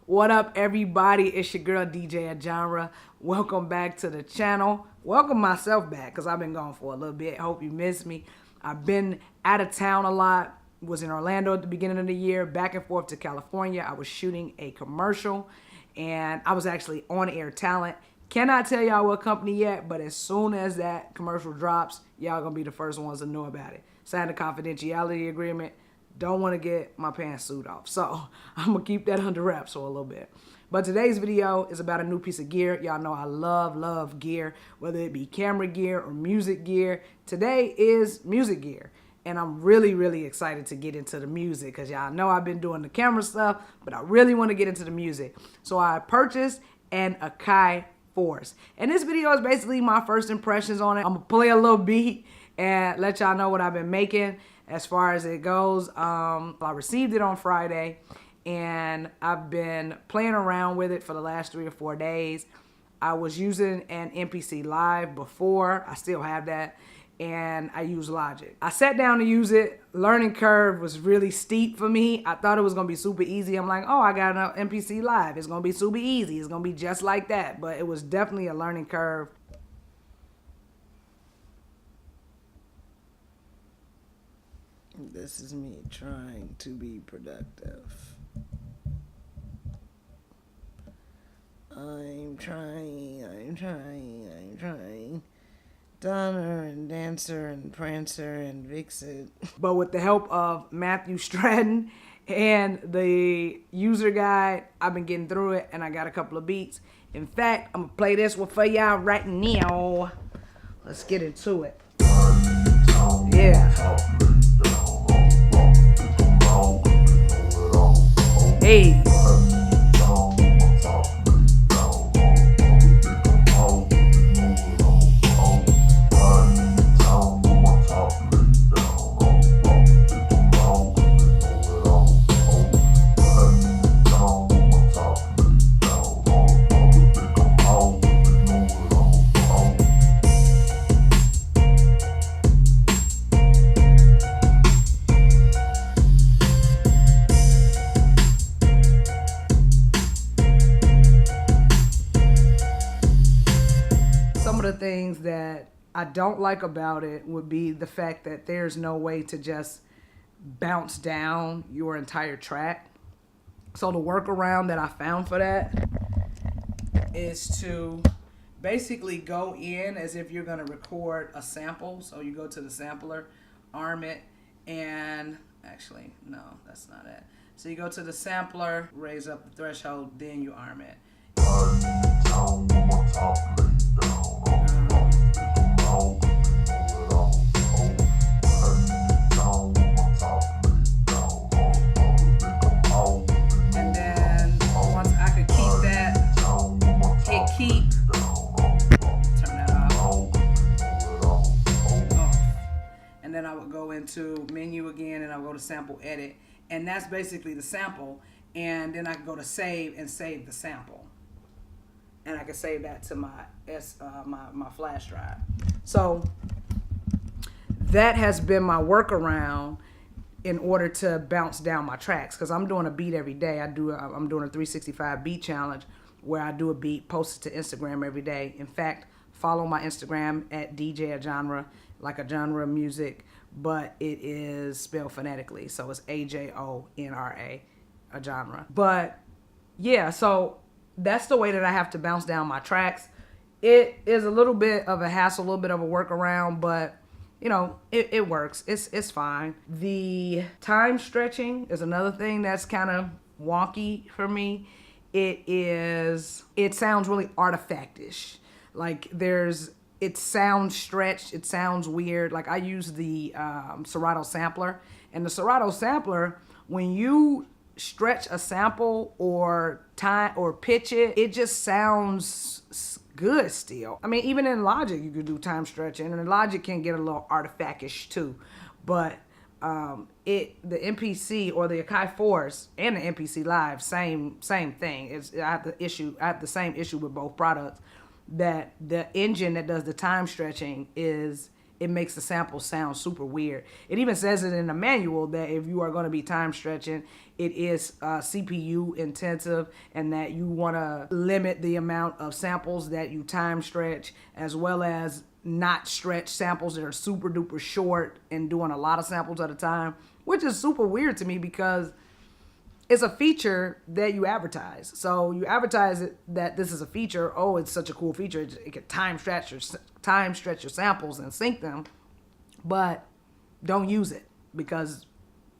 What up, everybody? It's your girl DJ Genre. Welcome back to the channel. Welcome myself back because I've been gone for a little bit. Hope you missed me. I've been out of town a lot. Was in Orlando at the beginning of the year, back and forth to California. I was shooting a commercial and I was actually on air talent. Cannot tell y'all what company yet, but as soon as that commercial drops, y'all gonna be the first ones to know about it. Signed a confidentiality agreement. Don't want to get my pantsuit off. So I'm going to keep that under wraps for a little bit. But today's video is about a new piece of gear. Y'all know I love gear, whether it be camera gear or music gear. Today is music gear. And I'm really excited to get into the music because y'all know I've been doing the camera stuff, but I really want to get into the music. So I purchased an Akai Force. And this video is basically my first impressions on it. I'm going to play a little beat and let y'all know what I've been making. As far as it goes, I received it on Friday, and I've been playing around with it for the last 3 or 4 days. I was using an MPC Live before. I still have that, and I use Logic. I sat down to use it. Learning curve was really steep for me. I thought it was going to be super easy. I'm like, oh, I got an MPC Live. It's going to be super easy. It's going to be just like that, but it was definitely a learning curve. This is me trying to be productive. I'm trying. Donner and Dancer and Prancer and Vixen. But with the help of Matthew Stratton and the user guide, I've been getting through it and I got a couple of beats. In fact, I'm gonna play this one for y'all right now. Let's get into it. Yeah. Hey. The things that I don't like about it would be the fact that there's no way to just bounce down your entire track. So the workaround that I found for that is to basically go in as if you're going to record a sample. So you go to the sampler, arm it, and actually, no, that's not it. So you go to the sampler, raise up the threshold, then you arm it. And then once I could keep that, hit keep, turn that off. And then I would go into menu again and I'll go to sample edit. And that's basically the sample. And then I can go to save and save the sample. And I can save that to my flash drive. So that has been my workaround in order to bounce down my tracks, because I'm doing a beat every day. I'm doing a 365 beat challenge where I do a beat, post it to Instagram every day. In fact, follow my Instagram at DJ Genre, like a genre music, but it is spelled phonetically, so it's AJONRA, a genre. But yeah, so that's the way that I have to bounce down my tracks. It is a little bit of a hassle, a little bit of a workaround, but you know, it works. It's fine. The time stretching is another thing that's kind of wonky for me. It sounds really artifactish. Like it sounds stretched. It sounds weird. Like I use the Serato sampler, and the Serato sampler, when you stretch a sample or time or pitch it, it just sounds good still. I mean, even in Logic you could do time stretching, and Logic can get a little artifactish too. But the MPC or the Akai Force and the MPC Live, same thing. I have the same issue with both products, that the engine that does the time stretching is it makes the sample sound super weird. It even says it in the manual that if you are going to be time stretching, it is CPU intensive, and that you want to limit the amount of samples that you time stretch, as well as not stretch samples that are super duper short and doing a lot of samples at a time, which is super weird to me because it's a feature that you advertise. So you advertise it that this is a feature. Oh, it's such a cool feature. It can time stretch your samples and sync them, but don't use it because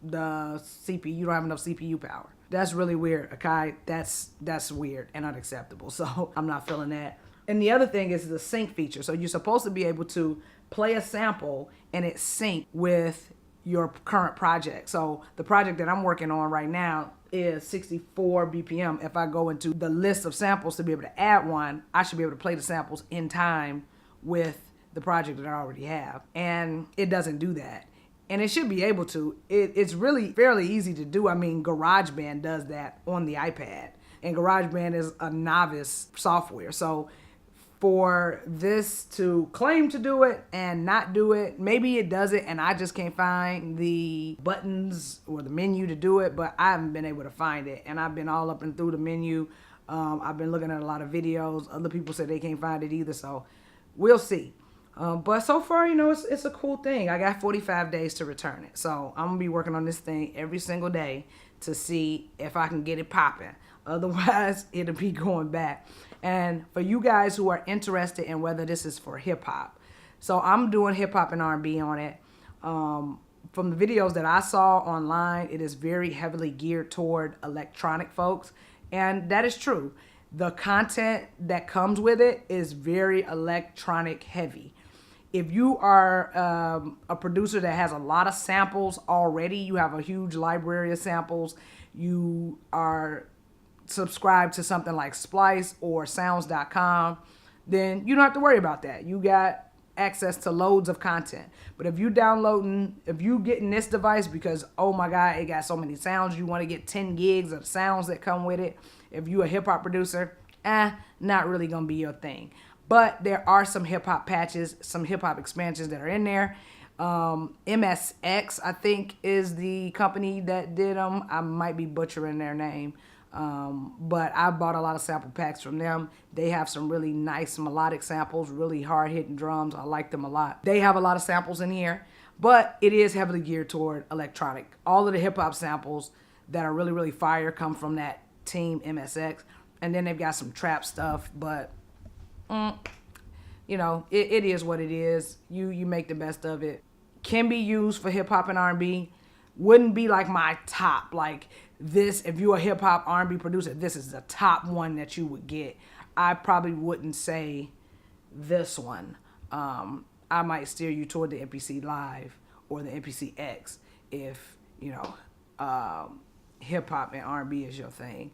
the CPU, you don't have enough CPU power. That's really weird, Akai. That's weird and unacceptable. So I'm not feeling that. And the other thing is the sync feature. So you're supposed to be able to play a sample and it sync with your current project. So the project that I'm working on right now is 64 BPM. If I go into the list of samples to be able to add one, I should be able to play the samples in time with the project that I already have. And it doesn't do that. And it should be able to. It's really fairly easy to do. I mean, GarageBand does that on the iPad. And GarageBand is a novice software. So for this to claim to do it and not do it, maybe it does it and I just can't find the buttons or the menu to do it, but I haven't been able to find it. And I've been all up and through the menu. I've been looking at a lot of videos. Other people said they can't find it either, so we'll see. But so far, you know, it's a cool thing. I got 45 days to return it. So I'm going to be working on this thing every single day to see if I can get it popping. Otherwise, it'll be going back. And for you guys who are interested in whether this is for hip hop, so I'm doing hip hop and R&B on it. From the videos that I saw online, it is very heavily geared toward electronic folks. And that is true. The content that comes with it is very electronic heavy. If you are a producer that has a lot of samples already, you have a huge library of samples, you are subscribed to something like Splice or sounds.com, then you don't have to worry about that. You got access to loads of content. But if you getting this device because, oh my God, it got so many sounds, you want to get 10 gigs of sounds that come with it. If you a hip hop producer, not really going to be your thing. But there are some hip hop patches, some hip hop expansions that are in there. MSX, I think, is the company that did them. I might be butchering their name. But I bought a lot of sample packs from them. They have some really nice melodic samples, really hard hitting drums. I like them a lot. They have a lot of samples in here, but it is heavily geared toward electronic. All of the hip hop samples that are really, really fire come from that team MSX. And then they've got some trap stuff, but you know, it is what it is. You make the best of it. Can be used for hip hop and R&B. Wouldn't be like my top, like this, if you're a hip hop R&B producer, this is the top one that you would get. I probably wouldn't say this one. I might steer you toward the MPC Live or the MPC X if, you know, hip hop and R&B is your thing.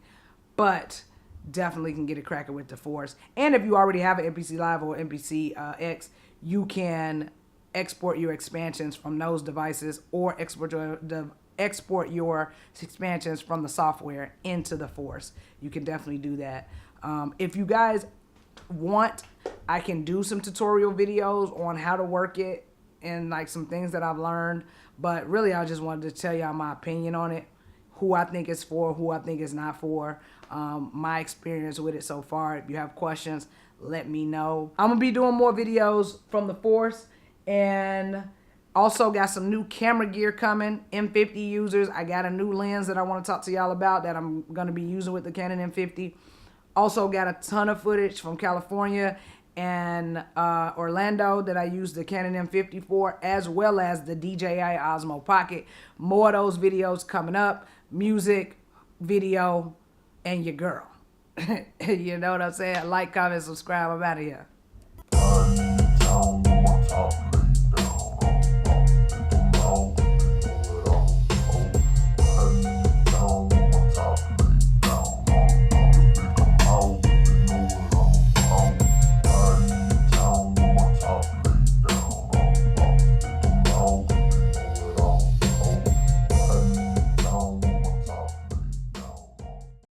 But definitely can get it cracking with the Force. And if you already have an MPC Live or MPC X, you can export your expansions from those devices or export your expansions from the software into the Force. You can definitely do that. If you guys want, I can do some tutorial videos on how to work it and like some things that I've learned. But really, I just wanted to tell y'all my opinion on it, who I think it's for, who I think it's not for, my experience with it so far. If you have questions, let me know. I'm going to be doing more videos from the Force, and also got some new camera gear coming. M50 users, I got a new lens that I want to talk to y'all about that I'm going to be using with the Canon M50. Also got a ton of footage from California and Orlando that I used the Canon M50 for, as well as the DJI Osmo Pocket. More of those videos coming up. Music, video, and your girl. You know what I'm saying? Like, comment, subscribe. I'm out of here.